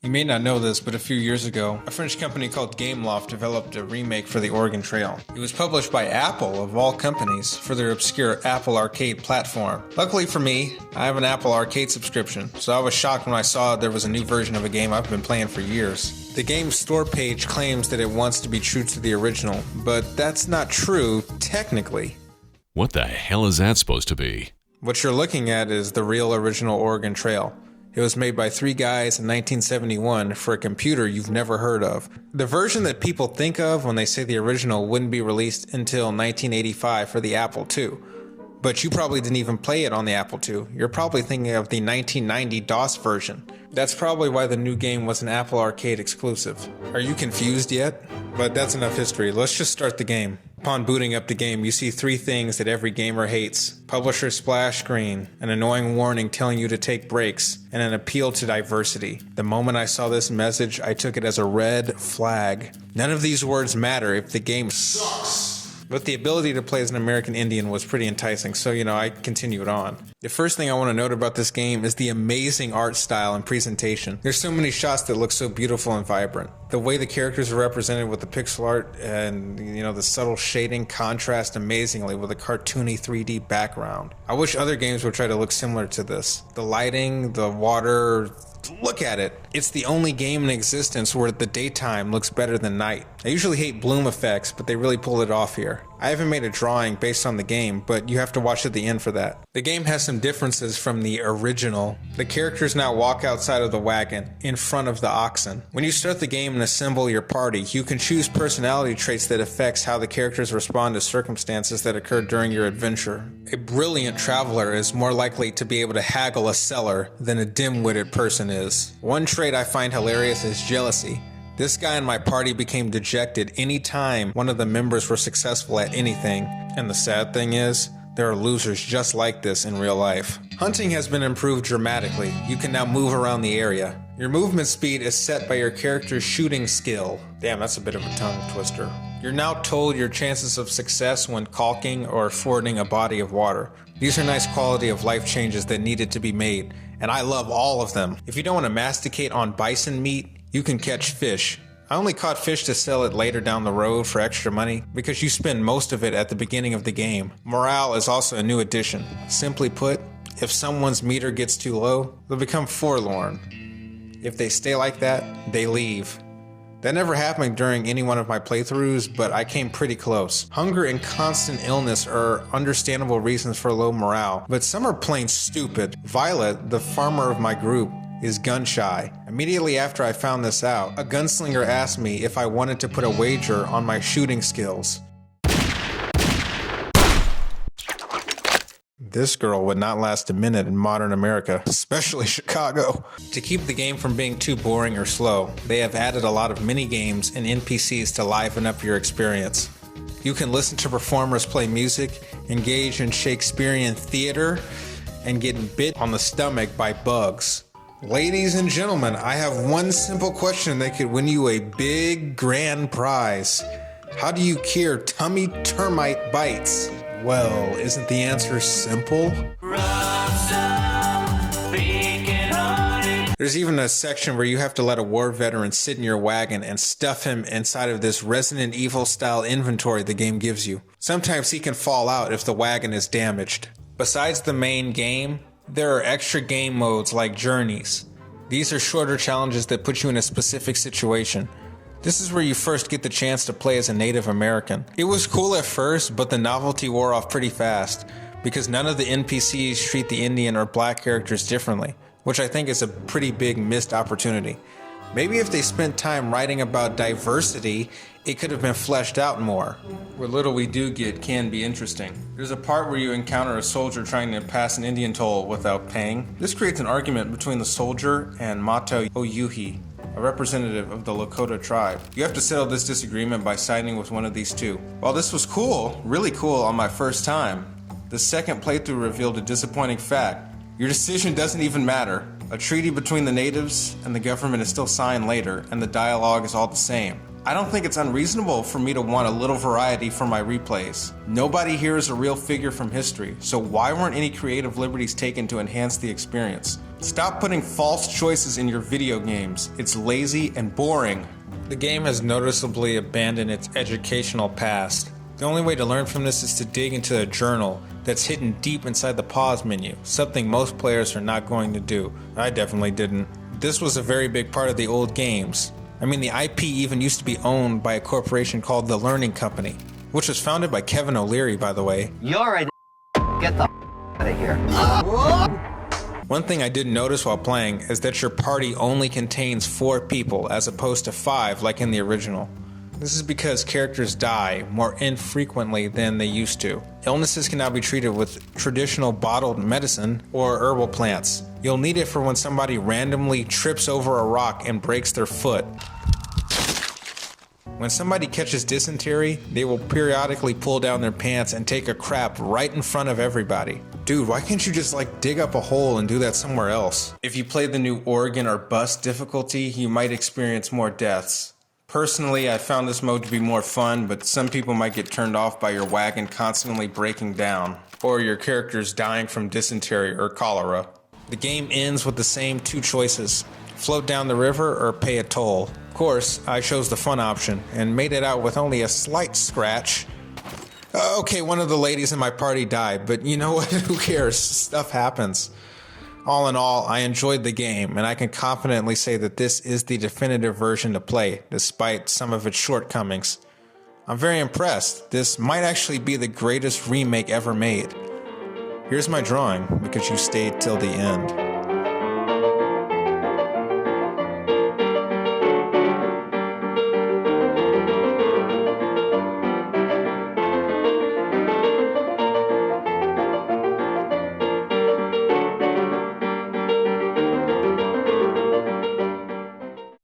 You may not know this, but a few years ago, a French company called Gameloft developed a remake for the Oregon Trail. It was published by Apple, of all companies, for their obscure Apple Arcade platform. Luckily for me, I have an Apple Arcade subscription, so I was shocked when I saw there was a new version of a game I've been playing for years. The game's store page claims that it wants to be true to the original, but that's not true, technically. What the hell is that supposed to be? What you're looking at is the real original Oregon Trail. It was made by three guys in 1971 for a computer you've never heard of. The version that people think of when they say the original wouldn't be released until 1985 for the Apple II. But you probably didn't even play it on the Apple II. You're probably thinking of the 1990 DOS version. That's probably why the new game was an Apple Arcade exclusive. Are you confused yet? But that's enough history. Let's just start the game. Upon booting up the game, you see three things that every gamer hates. Publisher splash screen, an annoying warning telling you to take breaks, and an appeal to diversity. The moment I saw this message, I took it as a red flag. None of these words matter if the game sucks. But the ability to play as an American Indian was pretty enticing, so I continued on. The first thing I want to note about this game is the amazing art style and presentation. There's so many shots that look so beautiful and vibrant. The way the characters are represented with the pixel art and the subtle shading contrast amazingly with a cartoony 3D background. I wish other games would try to look similar to this. The lighting, the water, look at it. It's the only game in existence where the daytime looks better than night. I usually hate bloom effects, but they really pull it off here. I haven't made a drawing based on the game, but you have to watch at the end for that. The game has some differences from the original. The characters now walk outside of the wagon, in front of the oxen. When you start the game and assemble your party, you can choose personality traits that affects how the characters respond to circumstances that occur during your adventure. A brilliant traveler is more likely to be able to haggle a seller than a dim-witted person is. One trait I find hilarious is jealousy. This guy in my party became dejected any time one of the members were successful at anything. And the sad thing is, there are losers just like this in real life. Hunting has been improved dramatically. You can now move around the area. Your movement speed is set by your character's shooting skill. Damn, that's a bit of a tongue twister. You're now told your chances of success when caulking or fording a body of water. These are nice quality of life changes that needed to be made, and I love all of them. If you don't want to masticate on bison meat, you can catch fish. I only caught fish to sell it later down the road for extra money because you spend most of it at the beginning of the game. Morale is also a new addition. Simply put, if someone's meter gets too low, they'll become forlorn. If they stay like that, they leave. That never happened during any one of my playthroughs, but I came pretty close. Hunger and constant illness are understandable reasons for low morale, but some are plain stupid. Violet, the farmer of my group, is gun shy. Immediately after I found this out, a gunslinger asked me if I wanted to put a wager on my shooting skills. This girl would not last a minute in modern America, especially Chicago. To keep the game from being too boring or slow, they have added a lot of mini-games and NPCs to liven up your experience. You can listen to performers play music, engage in Shakespearean theater, and get bit on the stomach by bugs. Ladies and gentlemen, I have one simple question that could win you a big grand prize. How do you cure tummy termite bites? Well, isn't the answer simple? There's even a section where you have to let a war veteran sit in your wagon and stuff him inside of this Resident Evil style inventory the game gives you. Sometimes he can fall out if the wagon is damaged. Besides the main game, there are extra game modes like journeys. These are shorter challenges that put you in a specific situation. This is where you first get the chance to play as a Native American. It was cool at first, but the novelty wore off pretty fast because none of the NPCs treat the Indian or black characters differently, which I think is a pretty big missed opportunity. Maybe if they spent time writing about diversity, it could have been fleshed out more. What little we do get can be interesting. There's a part where you encounter a soldier trying to pass an Indian toll without paying. This creates an argument between the soldier and Mata Oyuhi, a representative of the Lakota tribe. You have to settle this disagreement by siding with one of these two. While this was cool, really cool on my first time, the second playthrough revealed a disappointing fact. Your decision doesn't even matter. A treaty between the natives and the government is still signed later, and the dialogue is all the same. I don't think it's unreasonable for me to want a little variety for my replays. Nobody here is a real figure from history, so why weren't any creative liberties taken to enhance the experience? Stop putting false choices in your video games. It's lazy and boring. The game has noticeably abandoned its educational past. The only way to learn from this is to dig into a journal that's hidden deep inside the pause menu, something most players are not going to do. I definitely didn't. This was a very big part of the old games. I mean, the IP even used to be owned by a corporation called The Learning Company, which was founded by Kevin O'Leary, by the way. You're a get the out of here. One thing I did notice while playing is that your party only contains 4 people as opposed to 5 like in the original. This is because characters die more infrequently than they used to. Illnesses can now be treated with traditional bottled medicine or herbal plants. You'll need it for when somebody randomly trips over a rock and breaks their foot. When somebody catches dysentery, they will periodically pull down their pants and take a crap right in front of everybody. Dude, why can't you just dig up a hole and do that somewhere else? If you play the new Oregon or Bust difficulty, you might experience more deaths. Personally, I found this mode to be more fun, but some people might get turned off by your wagon constantly breaking down, or your characters dying from dysentery or cholera. The game ends with the same 2 choices: float down the river or pay a toll. Of course, I chose the fun option and made it out with only a slight scratch. Okay, one of the ladies in my party died, but you know what? Who cares? Stuff happens. All in all, I enjoyed the game, and I can confidently say that this is the definitive version to play, despite some of its shortcomings. I'm very impressed. This might actually be the greatest remake ever made. Here's my drawing, because you stayed till the end.